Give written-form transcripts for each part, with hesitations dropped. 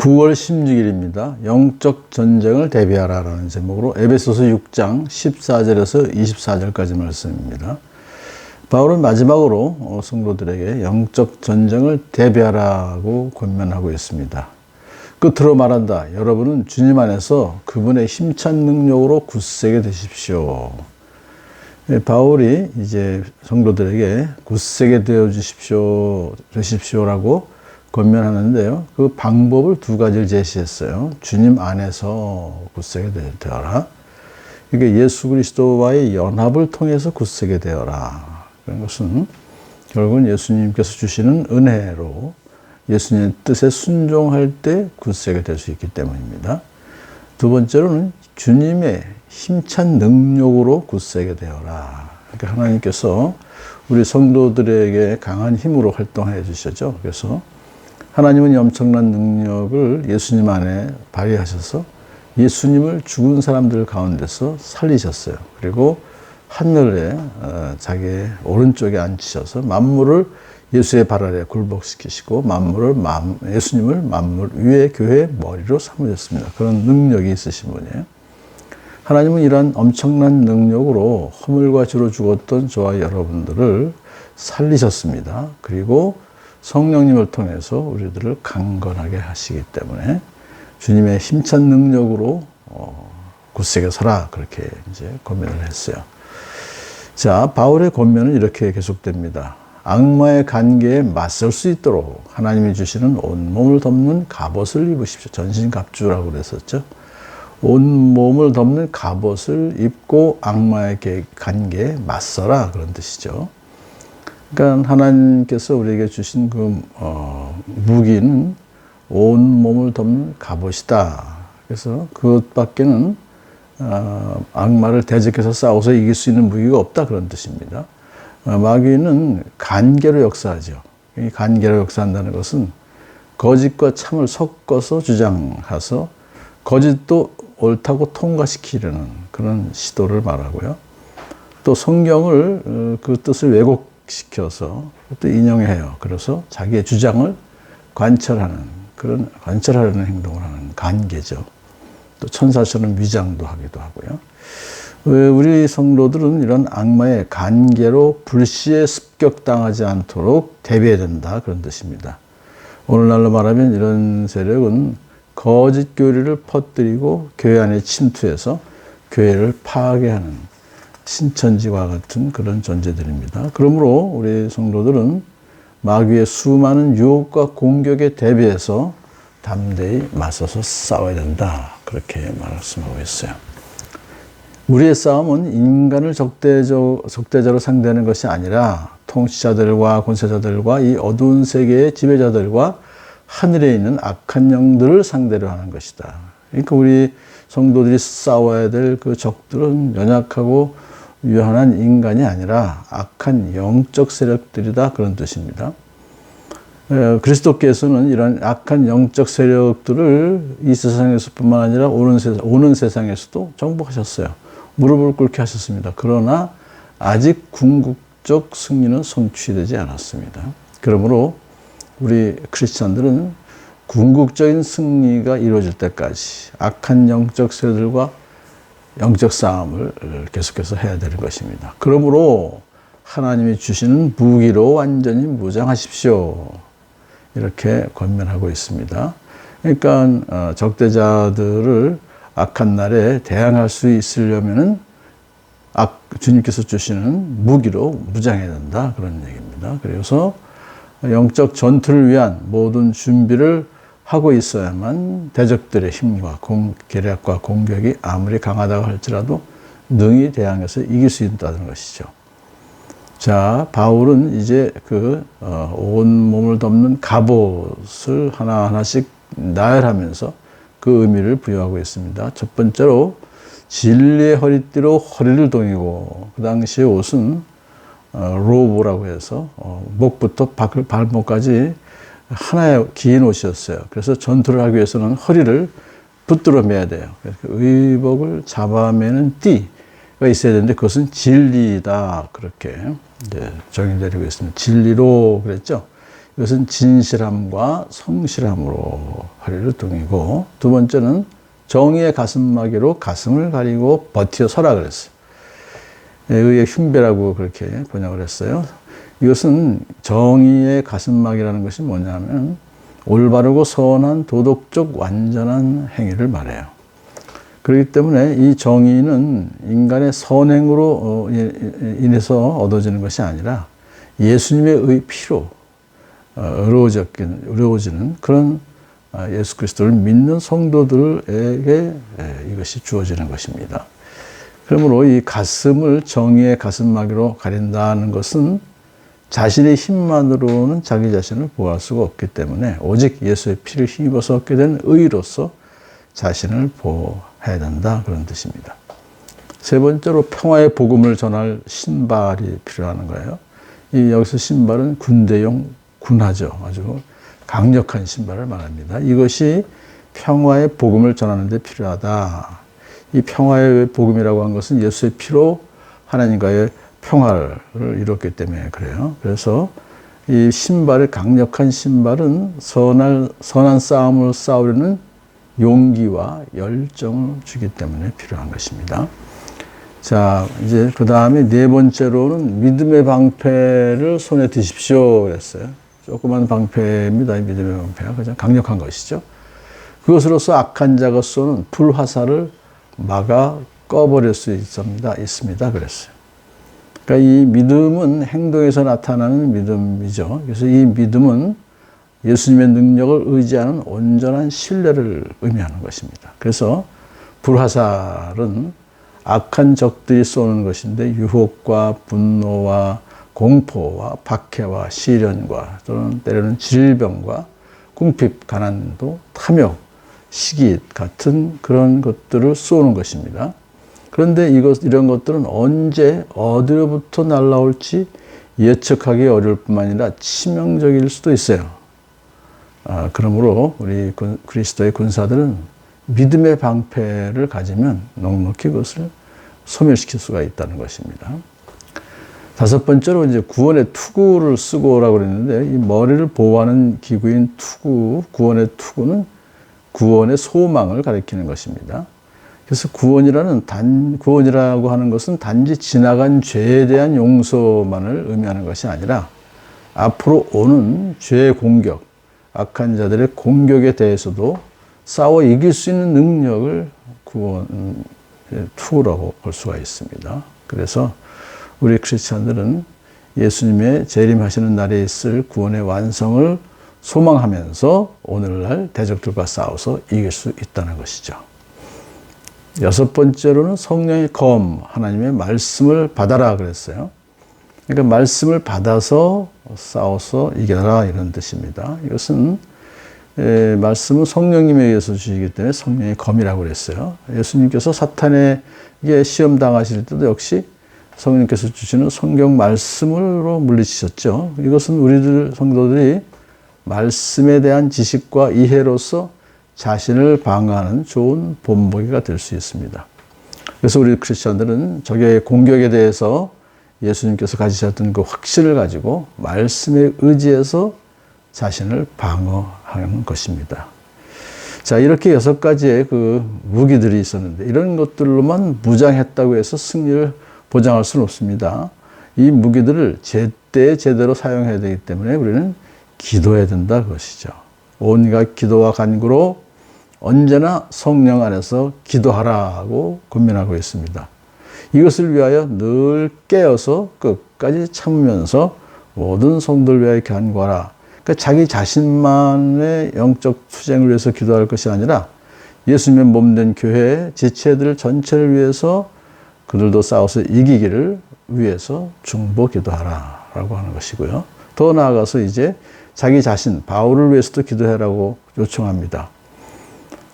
9월 16일입니다. 영적 전쟁을 대비하라라는 제목으로 에베소서 6장 14절에서 24절까지 말씀입니다. 바울은 마지막으로 성도들에게 영적 전쟁을 대비하라고 권면하고 있습니다. 끝으로 말한다. 여러분은 주님 안에서 그분의 힘찬 능력으로 굳세게 되십시오. 바울이 이제 성도들에게 굳세게 되십시오라고 권면하는데요. 그 방법을 두 가지를 제시했어요. 주님 안에서 굳세게 되어라. 그러니까 예수 그리스도와의 연합을 통해서 굳세게 되어라. 그런 것은 결국은 예수님께서 주시는 은혜로 예수님의 뜻에 순종할 때 굳세게 될 수 있기 때문입니다. 두 번째로는 주님의 힘찬 능력으로 굳세게 되어라. 그러니까 하나님께서 우리 성도들에게 강한 힘으로 활동해 주시죠. 그래서 하나님은 엄청난 능력을 예수님 안에 발휘하셔서 예수님을 죽은 사람들 가운데서 살리셨어요. 그리고 하늘에 자기의 오른쪽에 앉히셔서 만물을 예수의 발 아래 굴복시키시고 예수님을 만물 위의 교회의 머리로 삼으셨습니다. 그런 능력이 있으신 분이에요. 하나님은 이러한 엄청난 능력으로 허물과 죄로 죽었던 저와 여러분들을 살리셨습니다. 그리고 성령님을 통해서 우리들을 강건하게 하시기 때문에 주님의 힘찬 능력으로 굳세게 서라 그렇게 이제 권면을 했어요. 자, 바울의 권면은 이렇게 계속됩니다. 악마의 관계에 맞설 수 있도록 하나님이 주시는 온몸을 덮는 갑옷을 입으십시오. 전신갑주라고 그랬었죠. 온몸을 덮는 갑옷을 입고 악마의 관계에 맞서라 그런 뜻이죠. 그러니까 하나님께서 우리에게 주신 그 무기는 온몸을 덮는 갑옷이다. 그래서 그것밖에는 악마를 대적해서 싸워서 이길 수 있는 무기가 없다 그런 뜻입니다. 마귀는 간계로 역사하죠. 이 간계로 역사한다는 것은 거짓과 참을 섞어서 주장해서 거짓도 옳다고 통과시키려는 그런 시도를 말하고요. 또 성경을 그 뜻을 왜곡시켜서 또 인용해요. 그래서 자기의 주장을 관철하려는 행동을 하는 간계죠. 또 천사처럼 위장도 하기도 하고요. 우리 성도들은 이런 악마의 간계로 불시에 습격당하지 않도록 대비해야 된다 그런 뜻입니다. 오늘날로 말하면 이런 세력은 거짓 교리를 퍼뜨리고 교회 안에 침투해서 교회를 파괴하는 신천지와 같은 그런 존재들입니다. 그러므로 우리 성도들은 마귀의 수많은 유혹과 공격에 대비해서 담대히 맞서서 싸워야 된다. 그렇게 말씀하고 있어요. 우리의 싸움은 인간을 적대자로 상대하는 것이 아니라 통치자들과 권세자들과 이 어두운 세계의 지배자들과 하늘에 있는 악한 영들을 상대로 하는 것이다. 그러니까 우리 성도들이 싸워야 될 그 적들은 연약하고 유한한 인간이 아니라 악한 영적 세력들이다 그런 뜻입니다. 그리스도께서는 이런 악한 영적 세력들을 이 세상에서뿐만 아니라 오는 세상에서도 정복하셨어요. 무릎을 꿇게 하셨습니다. 그러나 아직 궁극적 승리는 성취되지 않았습니다. 그러므로 우리 크리스찬들은 궁극적인 승리가 이루어질 때까지 악한 영적 세력들과 영적 싸움을 계속해서 해야 되는 것입니다. 그러므로 하나님이 주시는 무기로 완전히 무장하십시오. 이렇게 권면하고 있습니다. 그러니까 적대자들을 악한 날에 대항할 수 있으려면은 주님께서 주시는 무기로 무장해야 된다 그런 얘기입니다. 그래서 영적 전투를 위한 모든 준비를 하고 있어야만 대적들의 힘과 계략과 공격이 아무리 강하다고 할지라도 능히 대항해서 이길 수 있다는 것이죠. 자, 바울은 이제 온몸을 덮는 갑옷을 하나하나씩 나열하면서 그 의미를 부여하고 있습니다. 첫 번째로 진리의 허리띠로 허리를 동이고, 그 당시의 옷은 로브라고 해서 목부터 발목까지 하나의 긴 옷이었어요. 그래서 전투를 하기 위해서는 허리를 붙들어 매야 돼요. 그래서 의복을 잡아매는 띠가 있어야 되는데 그것은 진리다 그렇게 정의되고 있습니다. 진리로 그랬죠. 이것은 진실함과 성실함으로 하리를 등이고, 두 번째는 정의의 가슴막이로 가슴을 가리고 버티어 서라 그랬어요. 의의 흉배라고 그렇게 번역을 했어요. 이것은 정의의 가슴막이라는 것이 뭐냐면 올바르고 선한 도덕적 완전한 행위를 말해요. 그렇기 때문에 이 정의는 인간의 선행으로 인해서 얻어지는 것이 아니라 예수님의 피로 이루어지는 그런 예수 그리스도를 믿는 성도들에게 이것이 주어지는 것입니다. 그러므로 이 가슴을 정의의 가슴막이로 가린다는 것은 자신의 힘만으로는 자기 자신을 보호할 수가 없기 때문에 오직 예수의 피를 힘입어서 얻게 된 의로서 자신을 보호해야 된다, 그런 뜻입니다. 세 번째로 평화의 복음을 전할 신발이 필요한 거예요. 여기서 신발은 군대용 군화죠. 아주 강력한 신발을 말합니다. 이것이 평화의 복음을 전하는 데 필요하다. 이 평화의 복음이라고 한 것은 예수의 피로 하나님과의 평화를 이뤘기 때문에 그래요. 그래서 이 신발의 강력한 신발은 선한 싸움을 싸우려는 용기와 열정을 주기 때문에 필요한 것입니다. 자, 이제 그 다음에 네 번째로는 믿음의 방패를 손에 드십시오 그랬어요. 조그만 방패입니다. 이 믿음의 방패가 가장 강력한 것이죠. 그것으로서 악한 자가 쏘는 불화살을 막아 꺼버릴 수 있습니다. 그랬어요. 그러니까 이 믿음은 행동에서 나타나는 믿음이죠. 그래서 이 믿음은 예수님의 능력을 의지하는 온전한 신뢰를 의미하는 것입니다. 그래서 불화살은 악한 적들이 쏘는 것인데 유혹과 분노와 공포와 박해와 시련과 또는 때로는 질병과 궁핍, 가난도, 탐욕, 시기 같은 그런 것들을 쏘는 것입니다. 그런데 이런 것들은 언제 어디로부터 날아올지 예측하기 어려울 뿐만 아니라 치명적일 수도 있어요. 그러므로 우리 그리스도의 군사들은 믿음의 방패를 가지면 넉넉히 그것을 소멸시킬 수가 있다는 것입니다. 다섯 번째로 이제 구원의 투구를 쓰고 오라고 그랬는데, 이 머리를 보호하는 기구인 투구, 구원의 투구는 구원의 소망을 가리키는 것입니다. 그래서 구원이라고 하는 것은 단지 지나간 죄에 대한 용서만을 의미하는 것이 아니라 앞으로 오는 죄의 공격, 악한 자들의 공격에 대해서도 싸워 이길 수 있는 능력을 구원의 투구라고 볼 수가 있습니다. 그래서 우리 크리스찬들은 예수님의 재림하시는 날에 있을 구원의 완성을 소망하면서 오늘날 대적들과 싸워서 이길 수 있다는 것이죠. 여섯 번째로는 성령의 검, 하나님의 말씀을 받아라 그랬어요. 그러니까 말씀을 받아서 싸워서 이겨라, 이런 뜻입니다. 이것은 말씀은 성령님에 의해서 주시기 때문에 성령의 검이라고 그랬어요. 예수님께서 사탄에게 시험 당하실 때도 역시 성령님께서 주시는 성경 말씀으로 물리치셨죠. 이것은 우리들 성도들이 말씀에 대한 지식과 이해로서 자신을 방어하는 좋은 본보기가 될 수 있습니다. 그래서 우리 크리스천들은 적의 공격에 대해서 예수님께서 가지셨던 그 확신을 가지고 말씀에 의지해서 자신을 방어하는 것입니다. 자, 이렇게 6가지의 그 무기들이 있었는데 이런 것들로만 무장했다고 해서 승리를 보장할 수는 없습니다. 이 무기들을 제때 제대로 사용해야 되기 때문에 우리는 기도해야 된다 그것이죠. 온갖 기도와 간구로 언제나 성령 안에서 기도하라고 권면하고 있습니다. 이것을 위하여 늘 깨어서 끝까지 참으면서 모든 성도를 위하여 간구하라. 그러니까 자기 자신만의 영적 투쟁을 위해서 기도할 것이 아니라 예수님의 몸된 교회 지체들 전체를 위해서 그들도 싸워서 이기기를 위해서 중보 기도하라라고 하는 것이고요. 더 나아가서 이제 자기 자신 바울을 위해서도 기도해라고 요청합니다.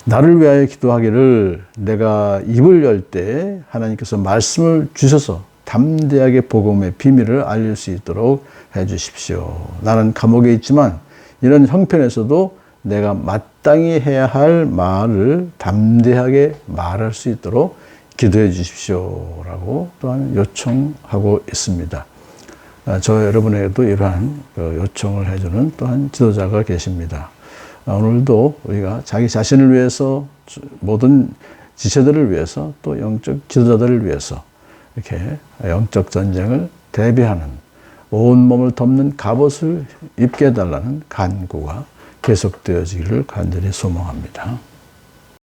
나를 위하여 기도하기를 내가 입을 열 때 하나님께서 말씀을 주셔서 담대하게 복음의 비밀을 알릴 수 있도록 해 주십시오. 나는 감옥에 있지만 이런 형편에서도 내가 마땅히 해야 할 말을 담대하게 말할 수 있도록 기도해 주십시오 라고 또한 요청하고 있습니다. 저 여러분에게도 이러한 요청을 해주는 또한 지도자가 계십니다. 오늘도 우리가 자기 자신을 위해서, 모든 지체들을 위해서, 또 영적 지도자들을 위해서 이렇게 영적 전쟁을 대비하는 온몸을 덮는 갑옷을 입게 해달라는 간구가 계속되어지기를 간절히 소망합니다.